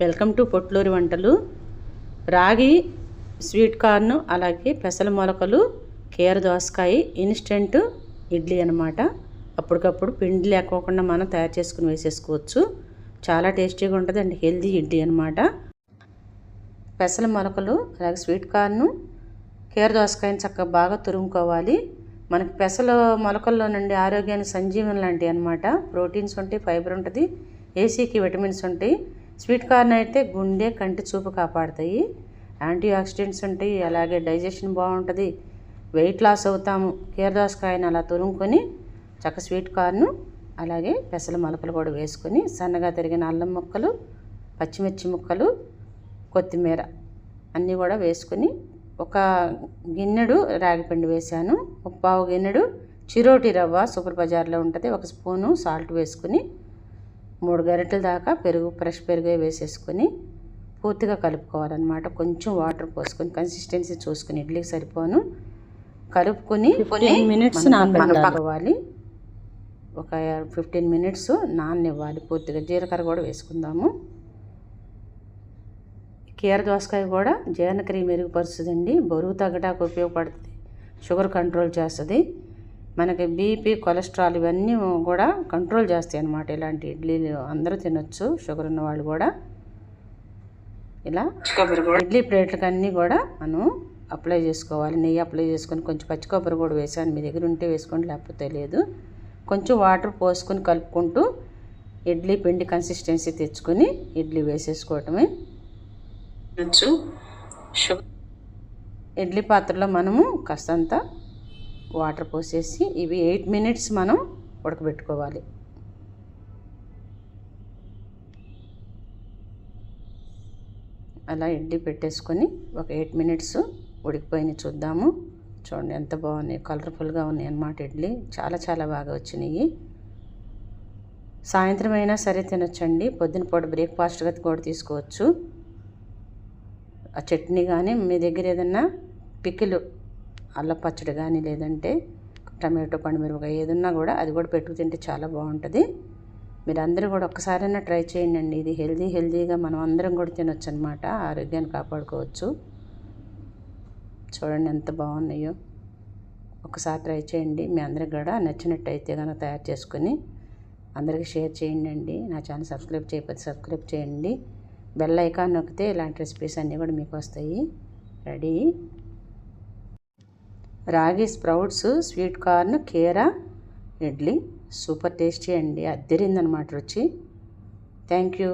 Welcome to Potluri వంటలు. రాగి sweet corn, అలాగే పెసల మొలకలు, కీర దోసకాయ ఇన్స్టెంట్ ఇడ్లీ అనమాట. అప్పటికప్పుడు పిండి లేకోకుండా మనం తయారు చేసుకుని వేసేసుకోవచ్చు. చాలా టేస్టీగా ఉంటుంది అండి, హెల్దీ ఇడ్లీ అనమాట. పెసల మొలకలు అలాగే స్వీట్ కార్న్, కీర దోసకాయని చక్కగా బాగా తురుముకోవాలి. మనకి పెసల మొలకల్లో నుండి ఆరోగ్యానికి సంజీవనం లాంటివి అనమాట. ప్రోటీన్స్ ఉంటాయి, ఫైబర్ ఉంటుంది, ఏసీకి విటమిన్స్ ఉంటాయి. స్వీట్ కార్న్ అయితే గుండె, కంటి చూపు కాపాడుతాయి. యాంటీ ఆక్సిడెంట్స్ ఉంటాయి, అలాగే డైజెషన్ బాగుంటుంది, వెయిట్ లాస్ అవుతాము. కీర దోసకాయని అలా తురుముకొని చక్క స్వీట్ కార్న్ అలాగే పెసల మొలకలు కూడా వేసుకొని సన్నగా తరిగిన అల్లం ముక్కలు, పచ్చిమిర్చి ముక్కలు, కొత్తిమీర అన్నీ కూడా వేసుకొని ఒక గిన్నెడు రాగిపిండి వేసాను. ఒక పావు గిన్నెడు చిరోటి రవ్వ సూపర్ బజార్లో ఉంటుంది, ఒక స్పూను సాల్ట్ వేసుకుని 3 గరిటెల దాకా పెరుగు, ఫ్రెష్ పెరుగు వేసేసుకొని పూర్తిగా కలుపుకోవాలన్నమాట. కొంచెం వాటర్ పోసుకొని కన్సిస్టెన్సీ చూసుకుని ఇడ్లీకి సరిపోను కలుపుకొని 15 మినిట్స్ నానబెట్టుకోవాలి. ఒక 15 మినిట్స్ నాననివ్వాలి పూర్తిగా. జీలకర్ర కూడా వేసుకుందాము. కీర దోసకాయ కూడా జీర్ణక్రియ మెరుగుపరుస్తుందండి, బరువు తగ్గడానికి ఉపయోగపడుతుంది, షుగర్ కంట్రోల్ చేస్తుంది, మనకి బీపీ, కొలెస్ట్రాల్ ఇవన్నీ కూడా కంట్రోల్ చేస్తాయి అన్నమాట. ఇలాంటి ఇడ్లీలు అందరూ తినొచ్చు, షుగర్ ఉన్న వాళ్ళు కూడా. ఇలా ఇడ్లీ ప్లేట్లకు అన్నీ కూడా మనం అప్లై చేసుకోవాలి. నెయ్యి అప్లై చేసుకొని కొంచెం పచ్చి కొబ్బరి కూడా వేసాను, మీ దగ్గర ఉంటే వేసుకోండి, లేకపోతే లేదు. కొంచెం వాటర్ పోసుకొని కలుపుకుంటూ ఇడ్లీ పిండి కన్సిస్టెన్సీ తెచ్చుకొని ఇడ్లీ వేసేసుకోవటమే. ఇడ్లీ పాత్రలో మనము కాస్తంత వాటర్ పోసేసి ఇవి 8 మినిట్స్ మనం ఉడకబెట్టుకోవాలి. అలా ఇడ్లీ పెట్టేసుకొని ఒక 8 మినిట్స్ ఉడికిపోయినాయి చూద్దాము. చూడండి ఎంత బాగున్నాయి, కలర్ఫుల్గా ఉన్నాయి అన్నమాట. ఇడ్లీ చాలా చాలా బాగా వచ్చినాయి. సాయంత్రం అయినా సరే తినొచ్చండి, పొద్దున పూట బ్రేక్ఫాస్ట్గా కూడా తీసుకోవచ్చు. ఆ చట్నీ కానీ, మీ దగ్గర ఏదన్నా పికిల్, అల్లం పచ్చడి కానీ, లేదంటే టమాటో, పండుమిరపకాయ ఏదన్నా కూడా అది కూడా పెట్టుకు తింటే చాలా బాగుంటుంది. మీరు అందరూ కూడా ఒక్కసారైనా ట్రై చేయండి. ఇది హెల్దీగా మనం అందరం కూడా తినొచ్చు అనమాట, ఆరోగ్యాన్ని కాపాడుకోవచ్చు. చూడండి ఎంత బాగున్నాయో. ఒకసారి ట్రై చేయండి, మీ అందరికి కూడా నచ్చినట్టయితే కనుక తయారు చేసుకొని అందరికీ షేర్ చేయండి. నా ఛానల్ సబ్స్క్రైబ్ చేయకపోతే సబ్స్క్రైబ్ చేయండి. బెల్ ఐకాన్ నొక్కితే ఇలాంటి రెసిపీస్ అన్నీ కూడా మీకు వస్తాయి. రెడీ రాగి స్ప్రౌట్స్, స్వీట్ కార్న్, కీర ఇడ్లీ సూపర్ టేస్టీ అండి, అద్దరిందనమాట రుచి. Thank you.